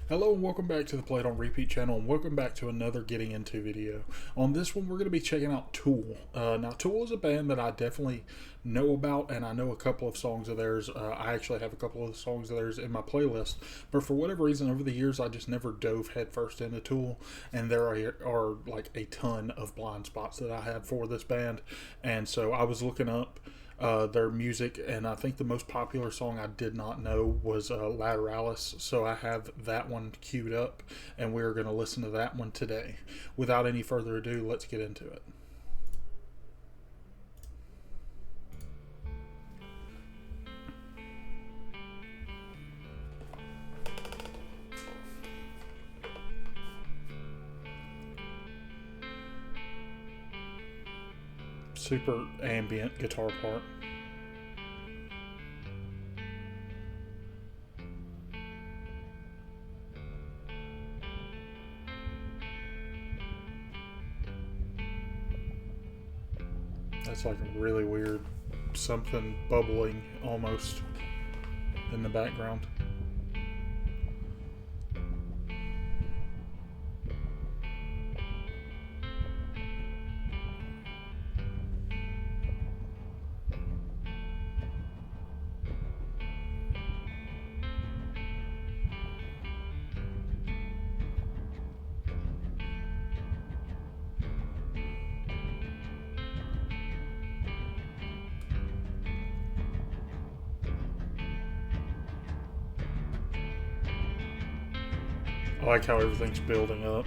Hello and welcome back to the Play It on Repeat channel, and welcome back to another Getting Into video. On this one, we're going to be checking out Tool. Now, Tool is a band that I definitely know about, and I know a couple of songs of theirs. I actually have a couple of songs of theirs in my playlist, but for whatever reason, over the years, I just never dove headfirst into Tool, and there are like a ton of blind spots that I have for this band, and so I was looking up their music, and I think the most popular song I did not know was Lateralus, so I have that one queued up, and we're going to listen to that one today. Without any further ado, let's get into it. Super ambient guitar part. That's like a really weird something bubbling almost in the background. I like how everything's building up.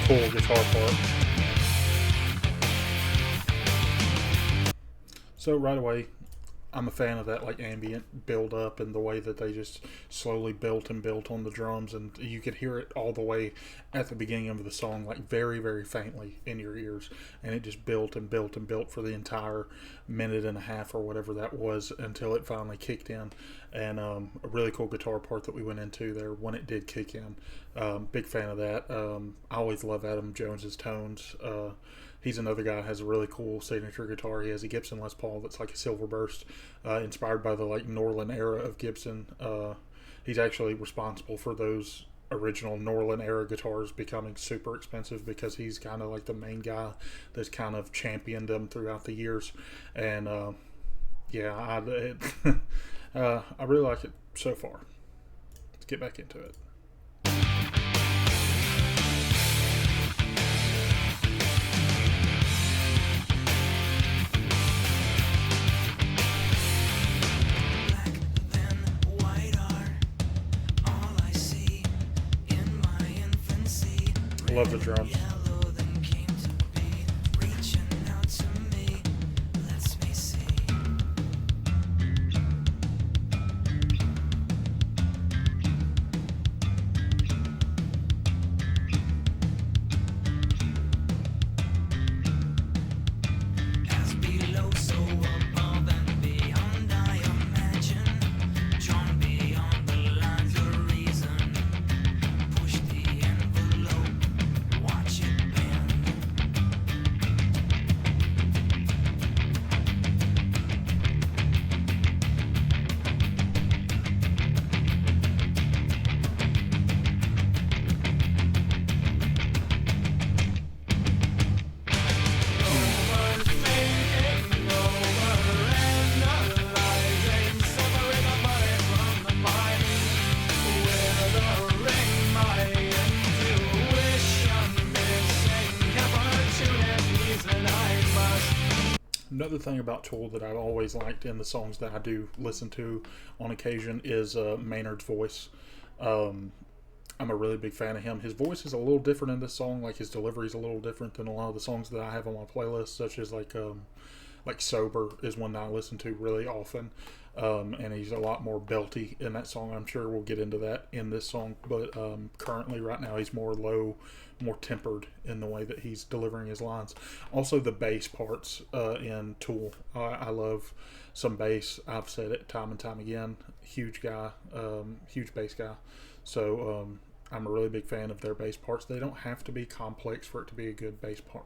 Cool guitar part. So right away, I'm a fan of that like ambient build up and the way that they just slowly built and built on the drums, and you could hear it all the way at the beginning of the song, like very faintly in your ears, and it just built and built and built for the entire minute and a half or whatever that was until it finally kicked in. And a really cool guitar part that we went into there when it did kick in. Big fan of that. I always love Adam Jones's tones. He's another guy that has a really cool signature guitar. He has a Gibson Les Paul that's like a silver burst, inspired by the like Norlin era of Gibson. He's actually responsible for those original Norlin era guitars becoming super expensive because he's kind of like the main guy that's kind of championed them throughout the years. And I really like it so far. Let's get back into it. Love the drums. Another thing about Tool that I've always liked in the songs that I do listen to on occasion is Maynard's voice. Um, I'm a really big fan of him. His voice is a little different in this song. Like his delivery is a little different than a lot of the songs that I have on my playlist, such as like Sober is one that I listen to really often. And he's a lot more belty in that song. I'm sure we'll get into that in this song, but currently right now he's more low, more tempered in the way that he's delivering his lines. Also the bass parts in Tool, I love some bass. I've said it time and time again. Huge guy, huge bass guy. So I'm a really big fan of their bass parts. They don't have to be complex for it to be a good bass part.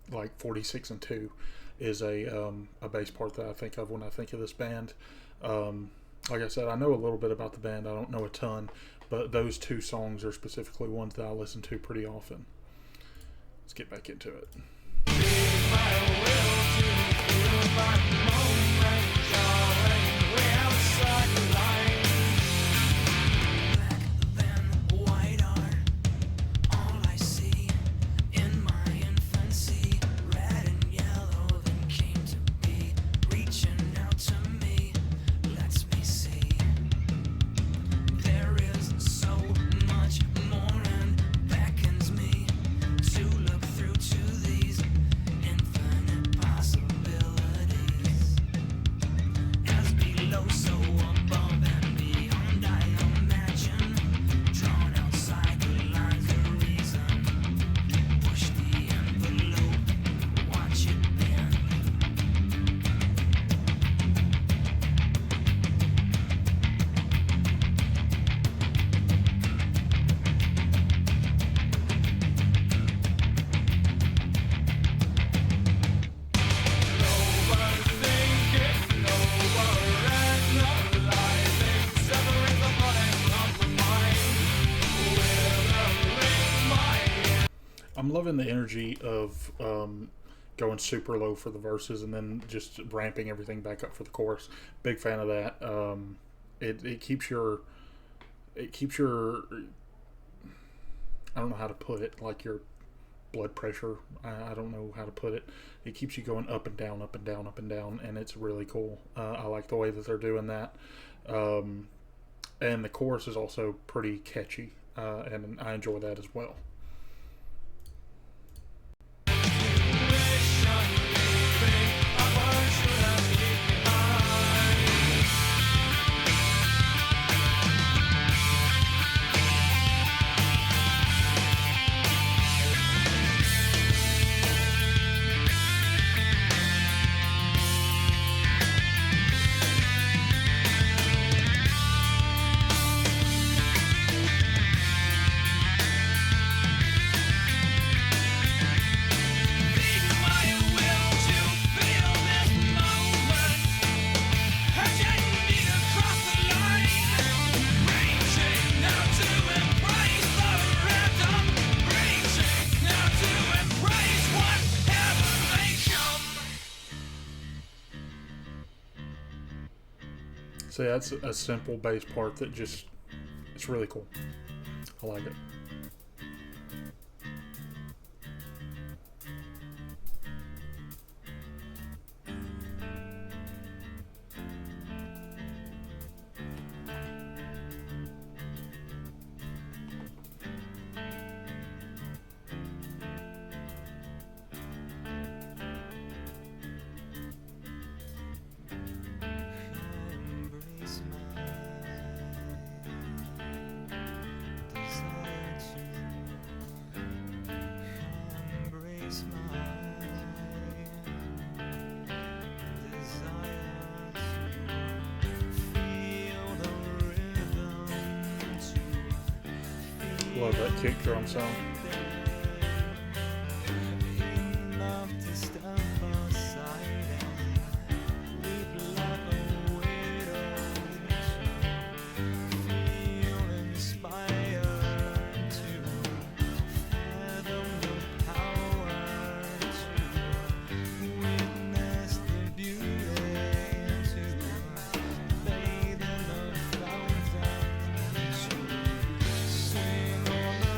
Like 46 and 2 is a bass part that I think of when I think of this band. Like I said, I know a little bit about the band. I don't know a ton, but those 2 songs are specifically ones that I listen to pretty often. Let's get back into it. I'm loving the energy of going super low for the verses and then just ramping everything back up for the chorus. Big fan of that. It keeps your I don't know how to put it, like your blood pressure. I don't know how to put it. It keeps you going up and down, up and down, up and down, and it's really cool. I like the way that they're doing that. And the chorus is also pretty catchy, and I enjoy that as well. So yeah, that's a simple bass part that just, it's really cool. I like it. Love that kick drum sound.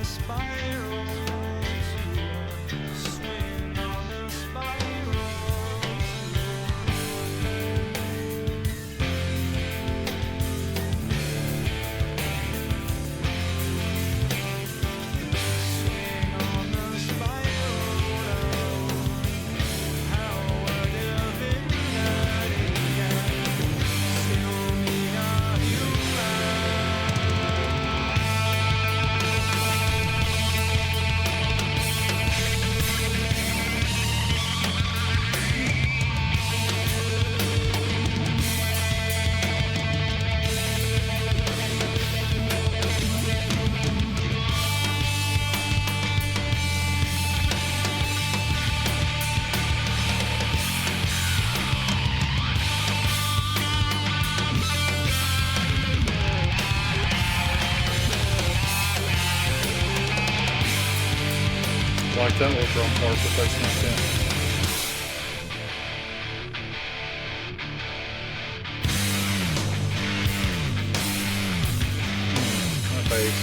Spiral like that little drum part that they snuck in. That bass.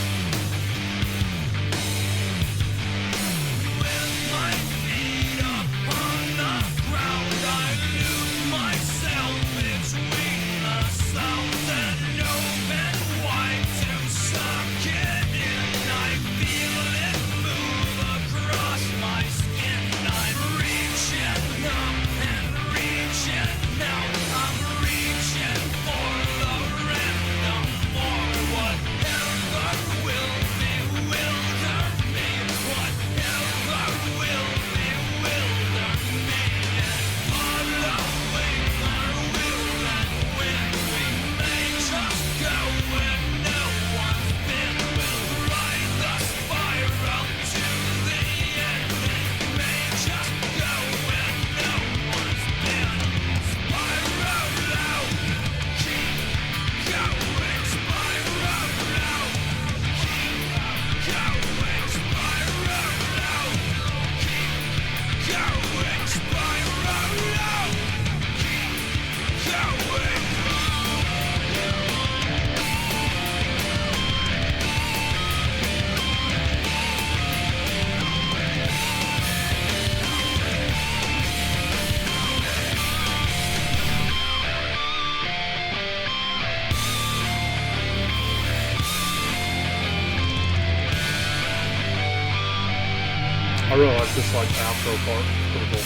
I really like this like outro part. It's pretty cool.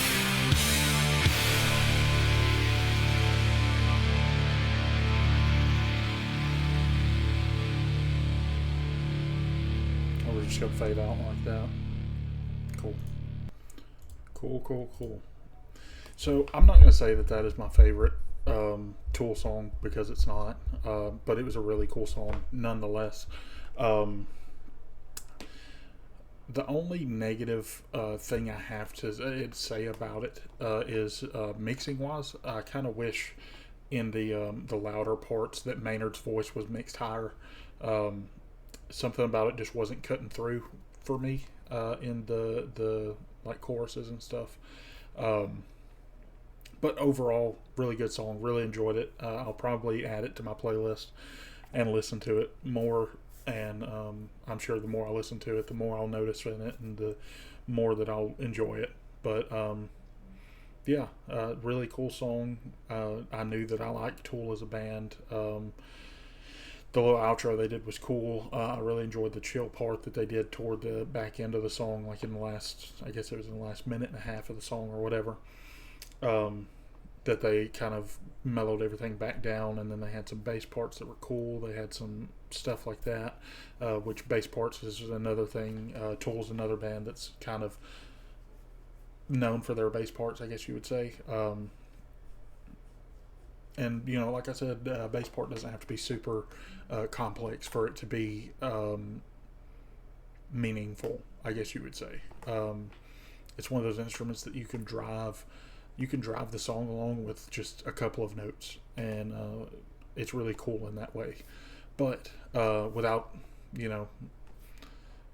Oh, we're just gonna fade out like that. Cool. Cool. So I'm not gonna say that that is my favorite Tool song because it's not, but it was a really cool song nonetheless. Um, The only negative thing I have to say about it is mixing wise. I kind of wish in the louder parts that Maynard's voice was mixed higher. Um, Something about it just wasn't cutting through for me in the like choruses and stuff. Um, but overall, really good song. Really enjoyed it. I'll probably add it to my playlist and listen to it more. And I'm sure the more I listen to it, the more I'll notice in it, and the more that I'll enjoy it. But yeah, really cool song. I knew that I liked Tool as a band. The little outro they did was cool. I really enjoyed the chill part that they did toward the back end of the song, like in the last, I guess it was in the last minute and a half of the song or whatever. That they kind of mellowed everything back down, and then they had some bass parts that were cool. They had some stuff like that, which bass parts is another thing. Tool's another band that's kind of known for their bass parts, I guess you would say. And you know, like I said, bass part doesn't have to be super complex for it to be meaningful, I guess you would say. It's one of those instruments that you can drive the song along with just a couple of notes, and it's really cool in that way. But without, you know,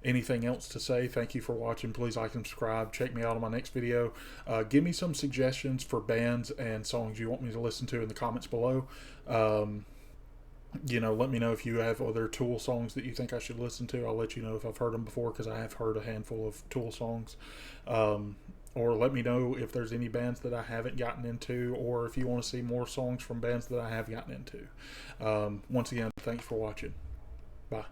anything else to say, thank you for watching. Please like and subscribe. Check me out on my next video. Give me some suggestions for bands and songs you want me to listen to in the comments below. You know, let me know if you have other Tool songs that you think I should listen to. I'll let you know if I've heard them before, because I have heard a handful of Tool songs. Or let me know if there's any bands that I haven't gotten into, or if you want to see more songs from bands that I have gotten into. Once again, thanks for watching. Bye.